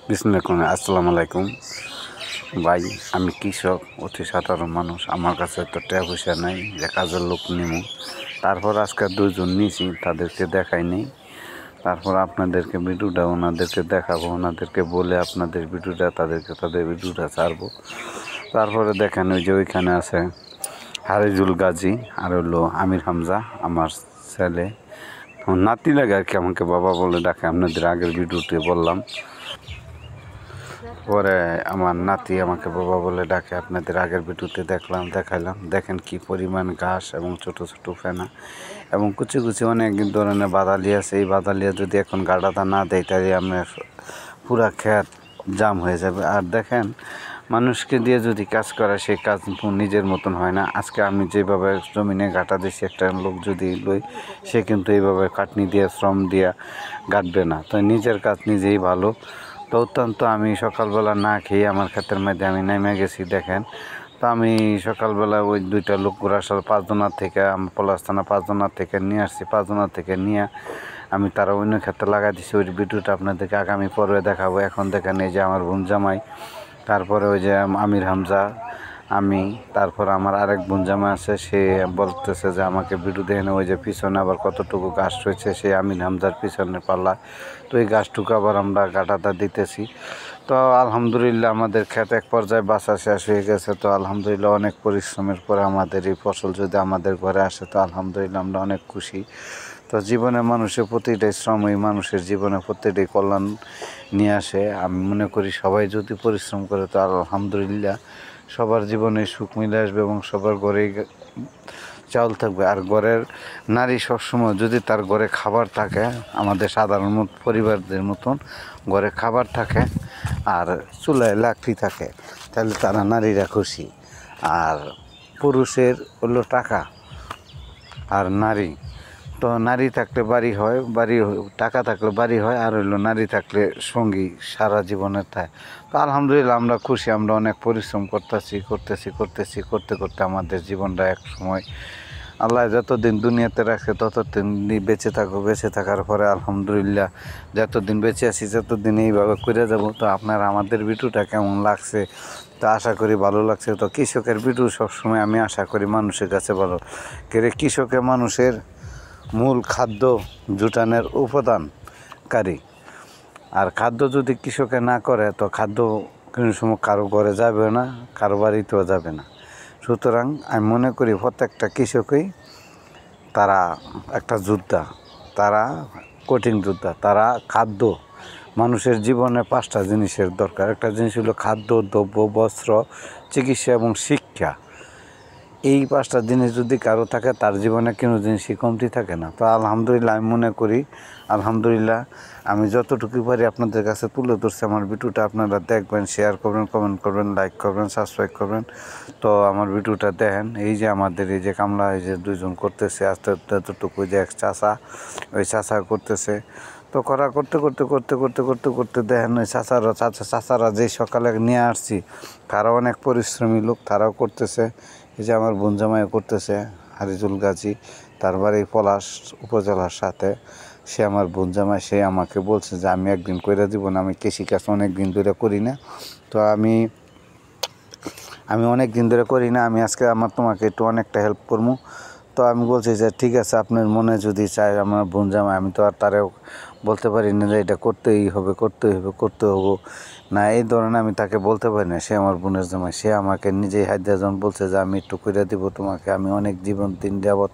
বিসমিল্লাহির আসসালামু আলাইকুম ভাই। আমি কৃষক, অতি সাধারণ মানুষ। আমার কাছে তো টাকা পয়সা নাই যে কাজের লোক নেব। তারপর আজকে দুজন নিয়েছি, তাদেরকে দেখাই নেই। তারপর আপনাদেরকে ভিডিওটা ওনাদেরকে দেখাবো, ওনাদেরকে বলে আপনাদের ভিডিওটা তাদের ভিডিওটা ছাড়বো। তারপরে দেখেন ওই যে ওইখানে আছে হারিজুল গাজী আর হলো আমির হামজা, আমার ছেলে। নাতি লাগে আর কি, আমাকে বাবা বলে ডাকে। আপনাদের আগের ভিডিওতে বললাম, পরে আমার নাতি আমাকে বাবা বলে ডাকে। আপনাদের আগের ভিডিওতে দেখাইলাম। দেখেন কি পরিমাণ ঘাস এবং ছোট ছোট ফেনা এবং কুচি কুচি অনেক ধরনের বাদালি আছে। এই বাদালিয়া যদি এখন গাড়াটা না দেয় তাহলে আপনার পুরা ক্ষেত জাম হয়ে যাবে। আর দেখেন, মানুষকে দিয়ে যদি কাজ করা, সেই কাজ নিজের মতন হয় না। আজকে আমি যেভাবে জমিনে গাঁটা দিয়েছি, একটা লোক যদি লই, সে কিন্তু এইভাবে কাটনি দিয়ে শ্রম দিয়ে গাঁটবে না। তো নিজের কাজ নিজেই ভালো। তো অত্যন্ত আমি সকালবেলা না খেয়ে আমার ক্ষেতের মধ্যে আমি নেমে গেছি। দেখেন, তো আমি সকালবেলা ওই দুইটা লোক ঘোরাসাল 5 জনার থেকে, আমি পলাস্থানা 5 জনার থেকে নিয়ে আসছি। 5 জনার থেকে নিয়ে আমি তারা অন্য ক্ষেত্রে লাগাই দিচ্ছি। ওই ভিডিওটা আপনাদেরকে আগামী পর্বে দেখাবো। এখন দেখেন এই যে আমার বোন জামাই, তারপরে ওই যে আমির হামজা, আমি, তারপর আমার আরেক বোন জামাই আছে। সে বলতেছে যে আমাকে ভিডিও দেখেন, ওই যে পিছনে আবার কতটুকু গাছ রয়েছে সেই আমির হামজার পিছনে পাল্লা। তো এই গাছটুকু আবার আমরা গাঁটাটা দিতেছি। তো আলহামদুলিল্লাহ আমাদের ক্ষেত এক পর্যায়ে বাঁচা শেষ হয়ে গেছে। তো আলহামদুলিল্লাহ অনেক পরিশ্রমের পরে আমাদের এই ফসল যদি আমাদের ঘরে আসে, তো আলহামদুলিল্লাহ আমরা অনেক খুশি। তো জীবনে মানুষের প্রতিটাই শ্রম এই মানুষের জীবনে প্রতিটাই কল্যাণ নিয়ে আসে। আমি মনে করি সবাই যদি পরিশ্রম করে, তো আলহামদুলিল্লাহ সবার জীবনে সুখ মিলে আসবে এবং সবার ঘরেই চাউল থাকবে। আর ঘরের নারী সবসময় যদি তার ঘরে খাবার থাকে, আমাদের সাধারণ পরিবারদের মতন ঘরে খাবার থাকে আর চুলায় লাকড়ি থাকে, তাহলে তারা নারীরা খুশি। আর পুরুষের হলো টাকা আর নারী। তো নারী থাকলে বাড়ি হয়, টাকা থাকলে বাড়ি হয়, আর হইলো নারী থাকলে সঙ্গী সারা জীবনের থাকে। তো আলহামদুলিল্লাহ আমরা খুশি। আমরা অনেক পরিশ্রম করতে করতে আমাদের জীবনটা এক সময় আল্লাহ যতদিন দুনিয়াতে রাখে ততদিন বেঁচে থাকবো। বেঁচে থাকার পরে আলহামদুলিল্লাহ যতদিন বেঁচে আছি ততদিন এইভাবে করে যাব। তো আপনার আমাদের ভিডিওটা কেমন লাগছে, তো আশা করি ভালো লাগছে। তো কৃষকের ভিডিও সবসময় আমি আশা করি মানুষের কাছে ভালো। কৃষকের মানুষের মূল খাদ্য জুটানের উপাদানকারী। আর খাদ্য যদি কৃষকে না করে, তো খাদ্য কোনো সময় কারো ঘরে যাবে না, কারো বাড়িতেও যাবে না। সুতরাং আমি মনে করি প্রত্যেকটা কৃষকই তারা একটা যোদ্ধা, তারা কঠিন যোদ্ধা। তারা খাদ্য, মানুষের জীবনে 5টা জিনিসের দরকার। একটা জিনিস হলো খাদ্য, দ্রব্য, বস্ত্র, চিকিৎসা এবং শিক্ষা। এই 5টা জিনিস যদি কারো থাকে, তার জীবনে কোনো জিনিসই কমতি থাকে না। তো আলহামদুলিল্লাহ আমি মনে করি, আলহামদুলিল্লাহ আমি যতটুকু পারি আপনাদের কাছে তুলে ধরছি। আমার ভিডিওটা আপনারা দেখবেন, শেয়ার করবেন, কমেন্ট করবেন, লাইক করবেন, সাবস্ক্রাইব করবেন। তো আমার ভিডিওটা দেখেন। এই যে আমাদের এই যে কামলা, এই যে 2জন করতেছে, আস্তে আস্তে এতটুকু যে এক চাচা, ওই চাচা করতেছে। তো করতে দেখেন ওই চাচারা যে সকালে নিয়ে আসছি, তারাও অনেক পরিশ্রমী লোক, তারাও করতেছে। এই যে আমার বোন জামাই করতেছে, হারিজুল গাজী, তার বাড়ি পলাশ উপজেলার সাথে। সে আমার বোন জামাই, সে আমাকে বলছে যে আমি একদিন কইরা দিব না। আমি কৃষিকাজ অনেক দিন ধরে করি না, তো আমি অনেক দিন ধরে করি না। আমি আজকে তোমাকে একটু অনেকটা হেল্প করবো। তো আমি বলছি যে ঠিক আছে, আপনার মনে যদি চায়। আমার বোন জামাই, আমি তো আর তারেও বলতে পারি না যে এটা করতে হবে না, এই ধরনের আমি তাকে বলতে পারি না। সে আমার বোনের জামাই, সে আমাকে নিজেই হাত দিয়ে যখন বলছে যে আমি একটু কইরা দিব তোমাকে, আমি অনেক দিন যাবত